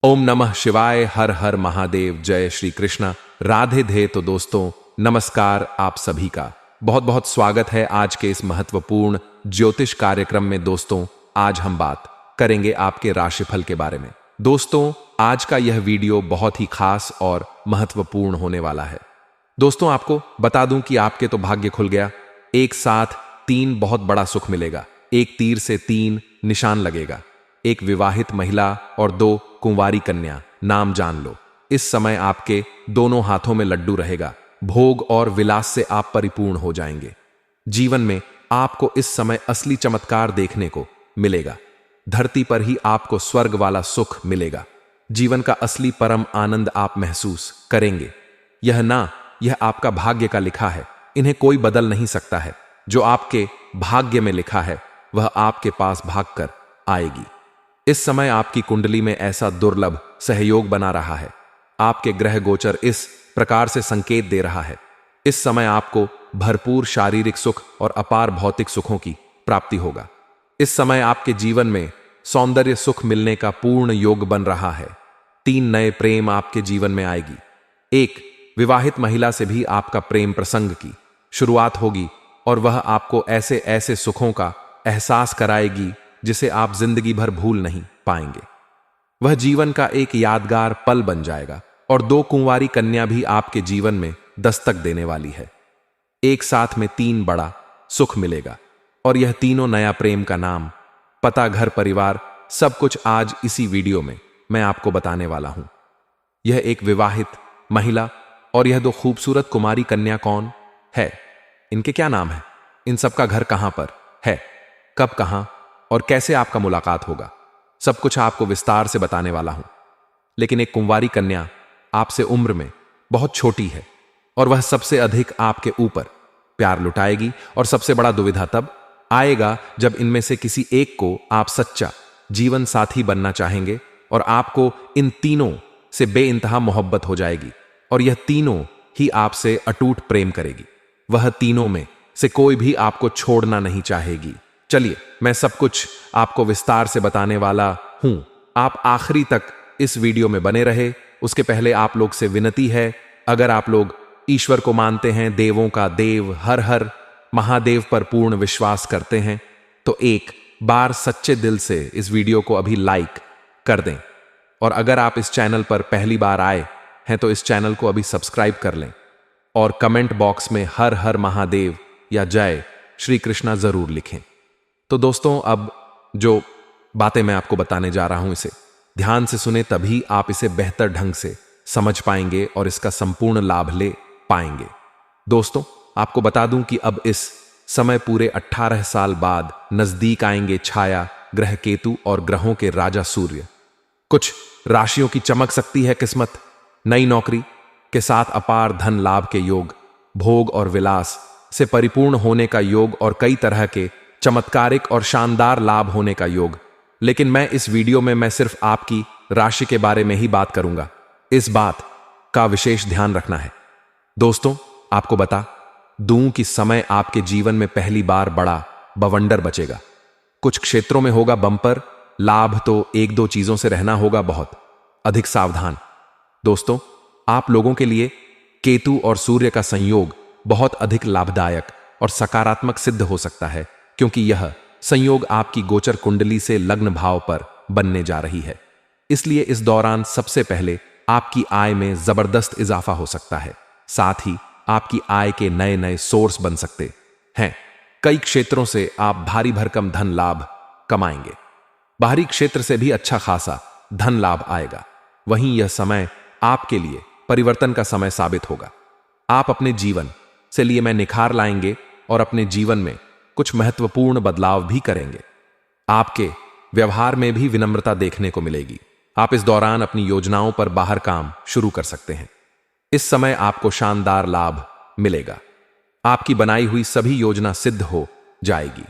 ओम नमः शिवाय। हर हर महादेव। जय श्री कृष्ण। राधे धे। तो दोस्तों नमस्कार, आप सभी का बहुत बहुत स्वागत है आज के इस महत्वपूर्ण ज्योतिष कार्यक्रम में। दोस्तों आज हम बात करेंगे आपके राशिफल के बारे में। दोस्तों आज का यह वीडियो बहुत ही खास और महत्वपूर्ण होने वाला है। दोस्तों आपको बता दूं कि आपके तो भाग्य खुल गया। एक साथ 3 बहुत बड़ा सुख मिलेगा। एक तीर से 3 निशान लगेगा। एक विवाहित महिला और 2 कुंवारी कन्या। नाम जान लो। इस समय आपके दोनों हाथों में लड्डू रहेगा। भोग और विलास से आप परिपूर्ण हो जाएंगे। जीवन में आपको इस समय असली चमत्कार देखने को मिलेगा। धरती पर ही आपको स्वर्ग वाला सुख मिलेगा। जीवन का असली परम आनंद आप महसूस करेंगे। यह आपका भाग्य का लिखा है। इन्हें कोई बदल नहीं सकता है। जो आपके भाग्य में लिखा है वह आपके पास भागकर आएगी। इस समय आपकी कुंडली में ऐसा दुर्लभ सहयोग बना रहा है। आपके ग्रह गोचर इस प्रकार से संकेत दे रहा है। इस समय आपको भरपूर शारीरिक सुख और अपार भौतिक सुखों की प्राप्ति होगा। इस समय आपके जीवन में सौंदर्य सुख मिलने का पूर्ण योग बन रहा है। 3 नए प्रेम आपके जीवन में आएगी। एक विवाहित महिला से भी आपका प्रेम प्रसंग की शुरुआत होगी और वह आपको ऐसे ऐसे सुखों का एहसास कराएगी जिसे आप जिंदगी भर भूल नहीं पाएंगे। वह जीवन का एक यादगार पल बन जाएगा। और 2 कुंवारी कन्या भी आपके जीवन में दस्तक देने वाली है। एक साथ में 3 बड़ा सुख मिलेगा और यह तीनों नया प्रेम का नाम, पता, घर, परिवार सब कुछ आज इसी वीडियो में मैं आपको बताने वाला हूं। यह एक विवाहित महिला और यह 2 खूबसूरत कुमारी कन्या कौन है, इनके क्या नाम है, इन सबका घर कहां पर है, कब, कहां और कैसे आपका मुलाकात होगा, सब कुछ आपको विस्तार से बताने वाला हूं। लेकिन एक कुंवारी कन्या आपसे उम्र में बहुत छोटी है और वह सबसे अधिक आपके ऊपर प्यार लुटाएगी। और सबसे बड़ा दुविधा तब आएगा जब इनमें से किसी एक को आप सच्चा जीवन साथी बनना चाहेंगे और आपको इन तीनों से बेइंतहा मोहब्बत हो जाएगी और यह तीनों ही आपसे अटूट प्रेम करेगी। वह तीनों में से कोई भी आपको छोड़ना नहीं चाहेगी। चलिए मैं सब कुछ आपको विस्तार से बताने वाला हूं। आप आखिरी तक इस वीडियो में बने रहे। उसके पहले आप लोग से विनती है, अगर आप लोग ईश्वर को मानते हैं, देवों का देव हर हर महादेव पर पूर्ण विश्वास करते हैं, तो एक बार सच्चे दिल से इस वीडियो को अभी लाइक कर दें। और अगर आप इस चैनल पर पहली बार आए हैं तो इस चैनल को अभी सब्सक्राइब कर लें और कमेंट बॉक्स में हर हर महादेव या जय श्री कृष्णा जरूर लिखें। तो दोस्तों अब जो बातें मैं आपको बताने जा रहा हूं इसे ध्यान से सुने, तभी आप इसे बेहतर ढंग से समझ पाएंगे और इसका संपूर्ण लाभ ले पाएंगे। दोस्तों आपको बता दूं कि अब इस समय पूरे 18 साल बाद नजदीक आएंगे छाया ग्रह केतु और ग्रहों के राजा सूर्य। कुछ राशियों की चमक सकती है किस्मत। नई नौकरी के साथ अपार धन लाभ के योग, भोग और विलास से परिपूर्ण होने का योग और कई तरह के चमत्कारिक और शानदार लाभ होने का योग। लेकिन मैं इस वीडियो में मैं सिर्फ आपकी राशि के बारे में ही बात करूंगा। इस बात का विशेष ध्यान रखना है। दोस्तों आपको बता दूं कि समय आपके जीवन में पहली बार बड़ा बवंडर बचेगा। कुछ क्षेत्रों में होगा बम्पर लाभ, तो 1-2 चीजों से रहना होगा बहुत अधिक सावधान। दोस्तों आप लोगों के लिए केतु और सूर्य का संयोग बहुत अधिक लाभदायक और सकारात्मक सिद्ध हो सकता है, क्योंकि यह संयोग आपकी गोचर कुंडली से लग्न भाव पर बनने जा रही है। इसलिए इस दौरान सबसे पहले आपकी आय में जबरदस्त इजाफा हो सकता है। साथ ही आपकी आय के नए नए सोर्स बन सकते हैं। कई क्षेत्रों से आप भारी भरकम धन लाभ कमाएंगे। बाहरी क्षेत्र से भी अच्छा खासा धन लाभ आएगा। वहीं यह समय आपके लिए परिवर्तन का समय साबित होगा। आप अपने जीवन से लिए में निखार लाएंगे और अपने जीवन में कुछ महत्वपूर्ण बदलाव भी करेंगे। आपके व्यवहार में भी विनम्रता देखने को मिलेगी। आप इस दौरान अपनी योजनाओं पर बाहर काम शुरू कर सकते हैं। इस समय आपको शानदार लाभ मिलेगा। आपकी बनाई हुई सभी योजना सिद्ध हो जाएगी।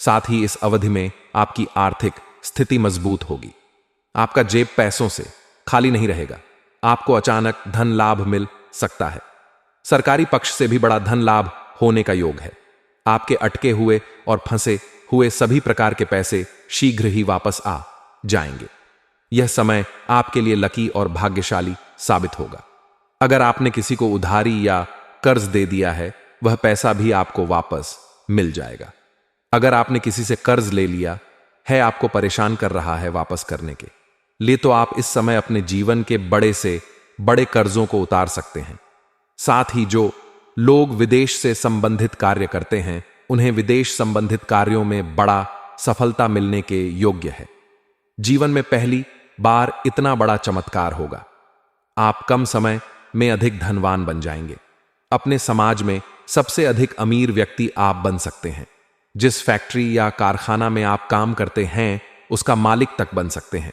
साथ ही इस अवधि में आपकी आर्थिक स्थिति मजबूत होगी। आपका जेब पैसों से खाली नहीं रहेगा। आपको अचानक धन लाभ मिल सकता है। सरकारी पक्ष से भी बड़ा धन लाभ होने का योग है। आपके अटके हुए और फंसे हुए सभी प्रकार के पैसे शीघ्र ही वापस आ जाएंगे। यह समय आपके लिए लकी और भाग्यशाली साबित होगा। अगर आपने किसी को उधारी या कर्ज दे दिया है, वह पैसा भी आपको वापस मिल जाएगा। अगर आपने किसी से कर्ज ले लिया है, आपको परेशान कर रहा है वापस करने के लिए, तो आप इस समय अपने जीवन के बड़े से बड़े कर्जों को उतार सकते हैं। साथ ही जो लोग विदेश से संबंधित कार्य करते हैं, उन्हें विदेश संबंधित कार्यों में बड़ा सफलता मिलने के योग्य है। जीवन में पहली बार इतना बड़ा चमत्कार होगा। आप कम समय में अधिक धनवान बन जाएंगे। अपने समाज में सबसे अधिक अमीर व्यक्ति आप बन सकते हैं। जिस फैक्ट्री या कारखाना में आप काम करते हैं, उसका मालिक तक बन सकते हैं।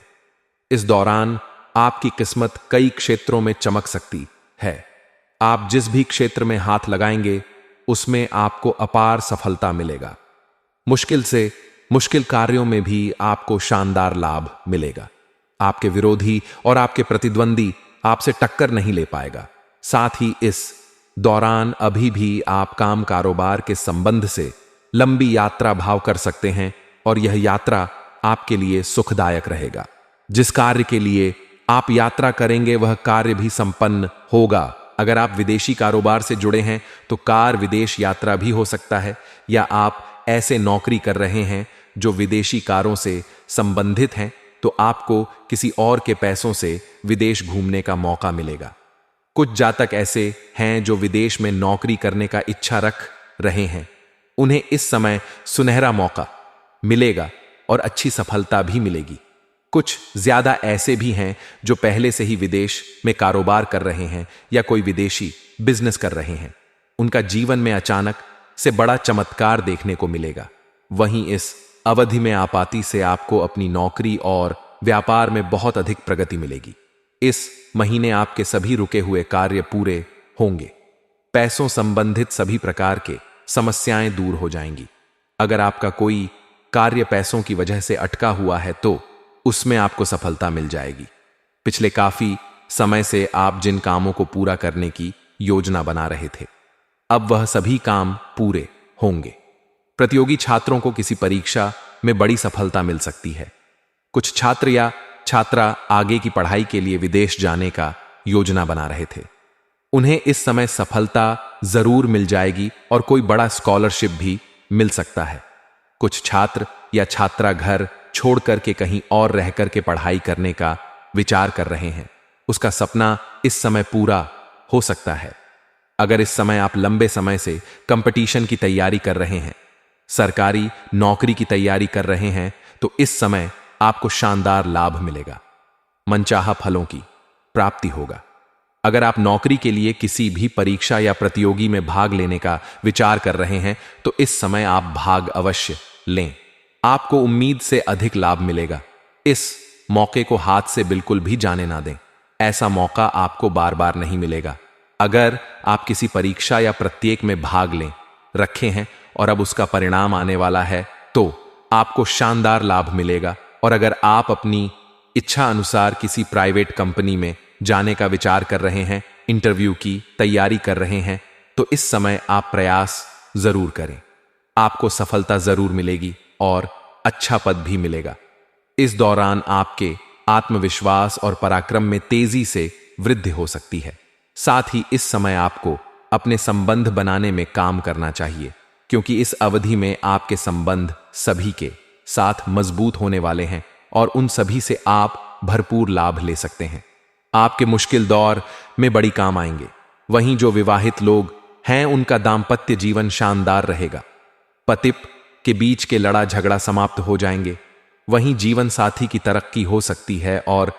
इस दौरान आपकी किस्मत कई क्षेत्रों में चमक सकती है। आप जिस भी क्षेत्र में हाथ लगाएंगे, उसमें आपको अपार सफलता मिलेगा। मुश्किल से मुश्किल कार्यों में भी आपको शानदार लाभ मिलेगा। आपके विरोधी और आपके प्रतिद्वंदी आपसे टक्कर नहीं ले पाएगा। साथ ही इस दौरान अभी भी आप काम कारोबार के संबंध से लंबी यात्रा भाव कर सकते हैं और यह यात्रा आपके लिए सुखदायक रहेगा। जिस कार्य के लिए आप यात्रा करेंगे, वह कार्य भी संपन्न होगा। अगर आप विदेशी कारोबार से जुड़े हैं, तो कार विदेश यात्रा भी हो सकता है, या आप ऐसे नौकरी कर रहे हैं जो विदेशी कारों से संबंधित हैं, तो आपको किसी और के पैसों से विदेश घूमने का मौका मिलेगा। कुछ जातक ऐसे हैं जो विदेश में नौकरी करने का इच्छा रख रहे हैं, उन्हें इस समय सुनहरा मौका मिलेगा और अच्छी सफलता भी मिलेगी। कुछ ज्यादा ऐसे भी हैं जो पहले से ही विदेश में कारोबार कर रहे हैं या कोई विदेशी बिजनेस कर रहे हैं। उनका जीवन में अचानक से बड़ा चमत्कार देखने को मिलेगा। वहीं इस अवधि में आपाती से आपको अपनी नौकरी और व्यापार में बहुत अधिक प्रगति मिलेगी। इस महीने आपके सभी रुके हुए कार्य पूरे होंगे। पैसों संबंधित सभी प्रकार के समस्याएं दूर हो जाएंगी। अगर आपका कोई कार्य पैसों की वजह से अटका हुआ है, तो उसमें आपको सफलता मिल जाएगी। पिछले काफी समय से आप जिन कामों को पूरा करने की योजना बना रहे थे, अब वह सभी काम पूरे होंगे। प्रतियोगी छात्रों को किसी परीक्षा में बड़ी सफलता मिल सकती है। कुछ छात्र या छात्रा आगे की पढ़ाई के लिए विदेश जाने का योजना बना रहे थे, उन्हें इस समय सफलता जरूर मिल जाएगी और कोई बड़ा स्कॉलरशिप भी मिल सकता है। कुछ छात्र या छात्रा घर छोड़ करके कहीं और रह करके पढ़ाई करने का विचार कर रहे हैं, उसका सपना इस समय पूरा हो सकता है। अगर इस समय आप लंबे समय से कंपटीशन की तैयारी कर रहे हैं, सरकारी नौकरी की तैयारी कर रहे हैं, तो इस समय आपको शानदार लाभ मिलेगा। मनचाहा फलों की प्राप्ति होगा। अगर आप नौकरी के लिए किसी भी परीक्षा या प्रतियोगी में भाग लेने का विचार कर रहे हैं, तो इस समय आप भाग अवश्य लें। आपको उम्मीद से अधिक लाभ मिलेगा। इस मौके को हाथ से बिल्कुल भी जाने ना दें। ऐसा मौका आपको बार बार नहीं मिलेगा। अगर आप किसी परीक्षा या प्रत्येक में भाग लें रखे हैं और अब उसका परिणाम आने वाला है, तो आपको शानदार लाभ मिलेगा। और अगर आप अपनी इच्छा अनुसार किसी प्राइवेट कंपनी में जाने का विचार कर रहे हैं, इंटरव्यू की तैयारी कर रहे हैं, तो इस समय आप प्रयास जरूर करें। आपको सफलता जरूर मिलेगी और अच्छा पद भी मिलेगा। इस दौरान आपके आत्मविश्वास और पराक्रम में तेजी से वृद्धि हो सकती है। साथ ही इस समय आपको अपने संबंध बनाने में काम करना चाहिए, क्योंकि इस अवधि में आपके संबंध सभी के साथ मजबूत होने वाले हैं और उन सभी से आप भरपूर लाभ ले सकते हैं। आपके मुश्किल दौर में बड़ी काम आएंगे। वहीं जो विवाहित लोग हैं, उनका दाम्पत्य जीवन शानदार रहेगा। पति के बीच के लड़ा झगड़ा समाप्त हो जाएंगे। वहीं जीवन साथी की तरक्की हो सकती है और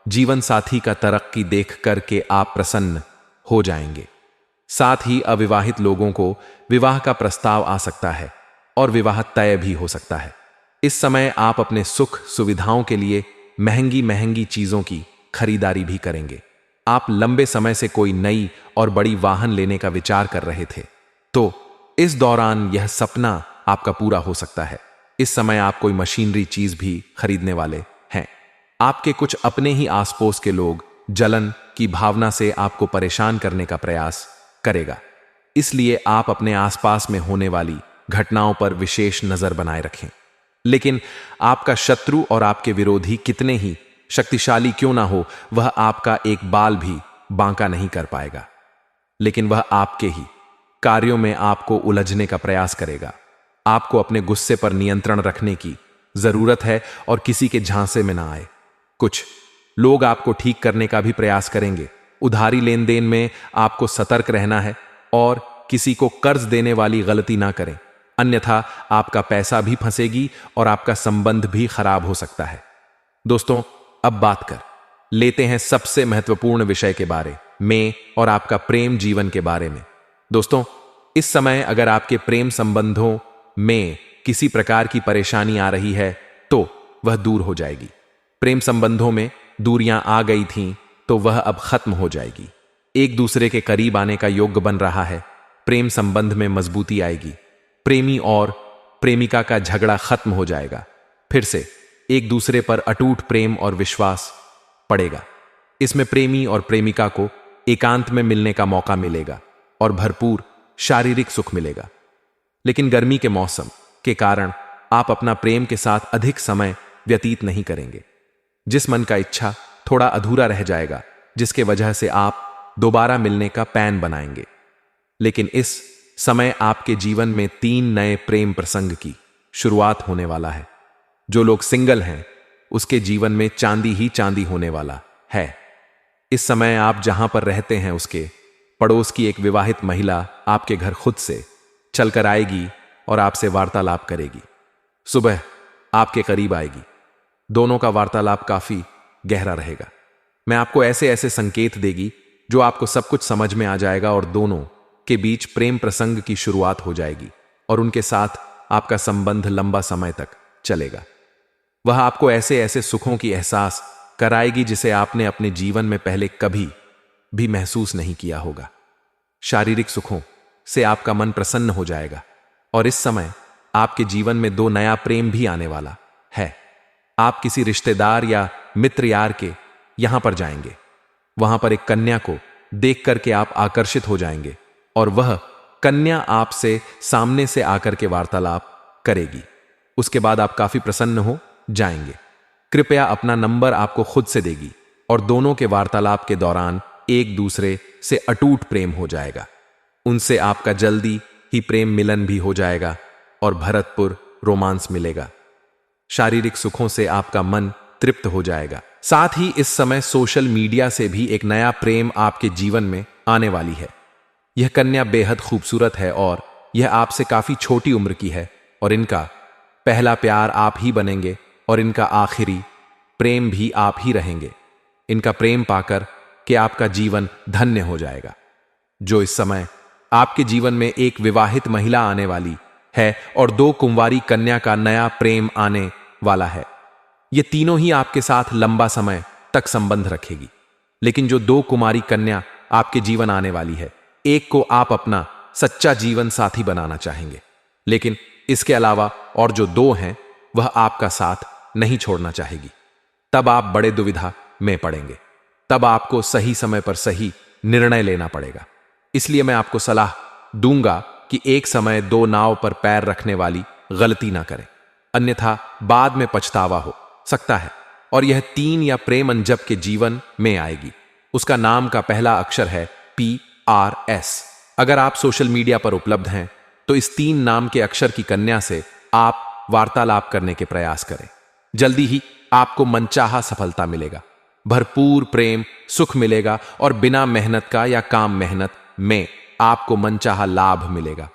जीवन साथी का तरक्की देख करके आप प्रसन्न हो जाएंगे। साथ ही अविवाहित लोगों को विवाह का प्रस्ताव आ सकता है और विवाह तय भी हो सकता है। इस समय आप अपने सुख सुविधाओं के लिए महंगी महंगी चीजों की खरीदारी भी करेंगे। आप लंबे समय से कोई नई और बड़ी वाहन लेने का विचार कर रहे थे, तो इस दौरान यह सपना आपका पूरा हो सकता है। इस समय आप कोई मशीनरी चीज भी खरीदने वाले हैं। आपके कुछ अपने ही आसपास के लोग जलन की भावना से आपको परेशान करने का प्रयास करेगा, इसलिए आप अपने आसपास में होने वाली घटनाओं पर विशेष नजर बनाए रखें। लेकिन आपका शत्रु और आपके विरोधी कितने ही शक्तिशाली क्यों ना हो, वह आपका एक बाल भी बांका नहीं कर पाएगा, लेकिन वह आपके ही कार्यों में आपको उलझने का प्रयास करेगा। आपको अपने गुस्से पर नियंत्रण रखने की जरूरत है और किसी के झांसे में ना आए। कुछ लोग आपको ठीक करने का भी प्रयास करेंगे। उधारी लेन देन में आपको सतर्क रहना है और किसी को कर्ज देने वाली गलती ना करें, अन्यथा आपका पैसा भी फंसेगी और आपका संबंध भी खराब हो सकता है। दोस्तों, अब बात कर लेते हैं सबसे महत्वपूर्ण विषय के बारे में और आपका प्रेम जीवन के बारे में। दोस्तों, इस समय अगर आपके प्रेम संबंधों में किसी प्रकार की परेशानी आ रही है तो वह दूर हो जाएगी। प्रेम संबंधों में दूरियां आ गई थीं तो वह अब खत्म हो जाएगी। एक दूसरे के करीब आने का योग बन रहा है। प्रेम संबंध में मजबूती आएगी। प्रेमी और प्रेमिका का झगड़ा खत्म हो जाएगा। फिर से एक दूसरे पर अटूट प्रेम और विश्वास पड़ेगा। इसमें प्रेमी और प्रेमिका को एकांत में मिलने का मौका मिलेगा और भरपूर शारीरिक सुख मिलेगा। लेकिन गर्मी के मौसम के कारण आप अपना प्रेम के साथ अधिक समय व्यतीत नहीं करेंगे। जिस मन का इच्छा थोड़ा अधूरा रह जाएगा, जिसके वजह से आप दोबारा मिलने का प्लान बनाएंगे। लेकिन इस समय आपके जीवन में 3 नए प्रेम प्रसंग की शुरुआत होने वाला है। जो लोग सिंगल हैं उसके जीवन में चांदी ही चांदी होने वाला है। इस समय आप जहां पर रहते हैं उसके पड़ोस की एक विवाहित महिला आपके घर खुद से चलकर आएगी और आपसे वार्तालाप करेगी। सुबह आपके करीब आएगी। दोनों का वार्तालाप काफी गहरा रहेगा। मैं आपको ऐसे ऐसे संकेत देगी जो आपको सब कुछ समझ में आ जाएगा और दोनों के बीच प्रेम प्रसंग की शुरुआत हो जाएगी और उनके साथ आपका संबंध लंबा समय तक चलेगा। वह आपको ऐसे ऐसे सुखों की एहसास कराएगी जिसे आपने अपने जीवन में पहले कभी भी महसूस नहीं किया होगा। शारीरिक सुखों से आपका मन प्रसन्न हो जाएगा और इस समय आपके जीवन में 2 नया प्रेम भी आने वाला है। आप किसी रिश्तेदार या मित्र यार के यहां पर जाएंगे। वहां पर एक कन्या को देख करके आप आकर्षित हो जाएंगे और वह कन्या आपसे सामने से आकर के वार्तालाप करेगी। उसके बाद आप काफी प्रसन्न हो जाएंगे। कृपया अपना नंबर आपको खुद से देगी और दोनों के वार्तालाप के दौरान एक दूसरे से अटूट प्रेम हो जाएगा। उनसे आपका जल्दी ही प्रेम मिलन भी हो जाएगा और भरतपुर रोमांस मिलेगा। शारीरिक सुखों से आपका मन तृप्त हो जाएगा। साथ ही इस समय सोशल मीडिया से भी एक नया प्रेम आपके जीवन में आने वाली है। यह कन्या बेहद खूबसूरत है और यह आपसे काफी छोटी उम्र की है और इनका पहला प्यार आप ही बनेंगे और इनका आखिरी प्रेम भी आप ही रहेंगे। इनका प्रेम पाकर कि आपका जीवन धन्य हो जाएगा। जो इस समय आपके जीवन में एक विवाहित महिला आने वाली है और 2 कुंवारी कन्या का नया प्रेम आने वाला है। ये तीनों ही आपके साथ लंबा समय तक संबंध रखेगी। लेकिन जो 2 कुमारी कन्या आपके जीवन आने वाली है, एक को आप अपना सच्चा जीवन साथी बनाना चाहेंगे, लेकिन इसके अलावा और जो 2 हैं वह आपका साथ नहीं छोड़ना चाहेगी। तब आप बड़े दुविधा में पड़ेंगे। तब आपको सही समय पर सही निर्णय लेना पड़ेगा। इसलिए मैं आपको सलाह दूंगा कि एक समय 2 नाव पर पैर रखने वाली गलती ना करें, अन्यथा बाद में पछतावा हो सकता है। और यह 3 या प्रेम अंजब के जीवन में आएगी। उसका नाम का पहला अक्षर है PRS। अगर आप सोशल मीडिया पर उपलब्ध हैं तो इस 3 नाम के अक्षर की कन्या से आप वार्तालाप करने के प्रयास करें। जल्दी ही आपको मनचाहा सफलता मिलेगा, भरपूर प्रेम सुख मिलेगा और बिना मेहनत का या काम मेहनत में आपको मनचाहा लाभ मिलेगा।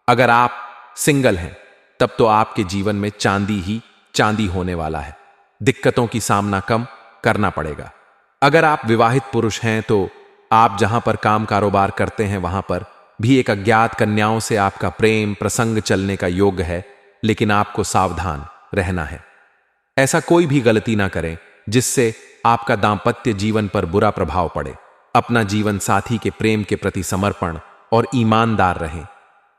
अगर आप सिंगल हैं तब तो आपके जीवन में चांदी ही चांदी होने वाला है। दिक्कतों की सामना कम करना पड़ेगा। अगर आप विवाहित पुरुष हैं तो आप जहां पर काम कारोबार करते हैं वहां पर भी एक अज्ञात कन्याओं से आपका प्रेम प्रसंग चलने का योग है, लेकिन आपको सावधान रहना है। ऐसा कोई भी गलती ना करें जिससे आपका दांपत्य जीवन पर बुरा प्रभाव पड़े। अपना जीवन साथी के प्रेम के प्रति समर्पण और ईमानदार रहें,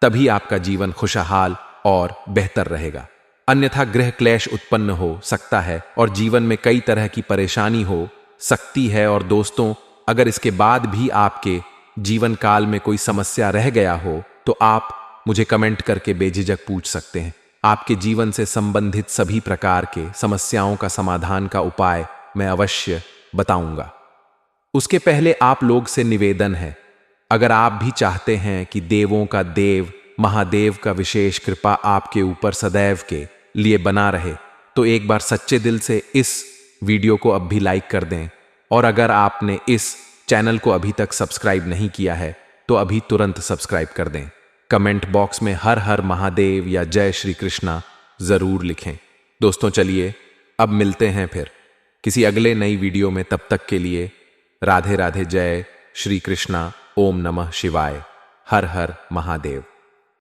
तभी आपका जीवन खुशहाल और बेहतर रहेगा। अन्यथा गृह क्लेश उत्पन्न हो सकता है और जीवन में कई तरह की परेशानी हो सकती है। और दोस्तों, अगर इसके बाद भी आपके जीवन काल में कोई समस्या रह गया हो तो आप मुझे कमेंट करके बेझिझक पूछ सकते हैं। आपके जीवन से संबंधित सभी प्रकार के समस्याओं का समाधान का उपाय मैं अवश्य बताऊंगा। उसके पहले आप लोग से निवेदन है, अगर आप भी चाहते हैं कि देवों का देव महादेव का विशेष कृपा आपके ऊपर सदैव के लिए बना रहे, तो एक बार सच्चे दिल से इस वीडियो को अब भी लाइक कर दें। और अगर आपने इस चैनल को अभी तक सब्सक्राइब नहीं किया है तो अभी तुरंत सब्सक्राइब कर दें। कमेंट बॉक्स में हर हर महादेव या जय श्री कृष्णा जरूर लिखें। दोस्तों चलिए अब मिलते हैं फिर किसी अगले नई वीडियो में। तब तक के लिए राधे राधे, जय श्री कृष्णा, ओम नमः शिवाय, हर हर महादेव।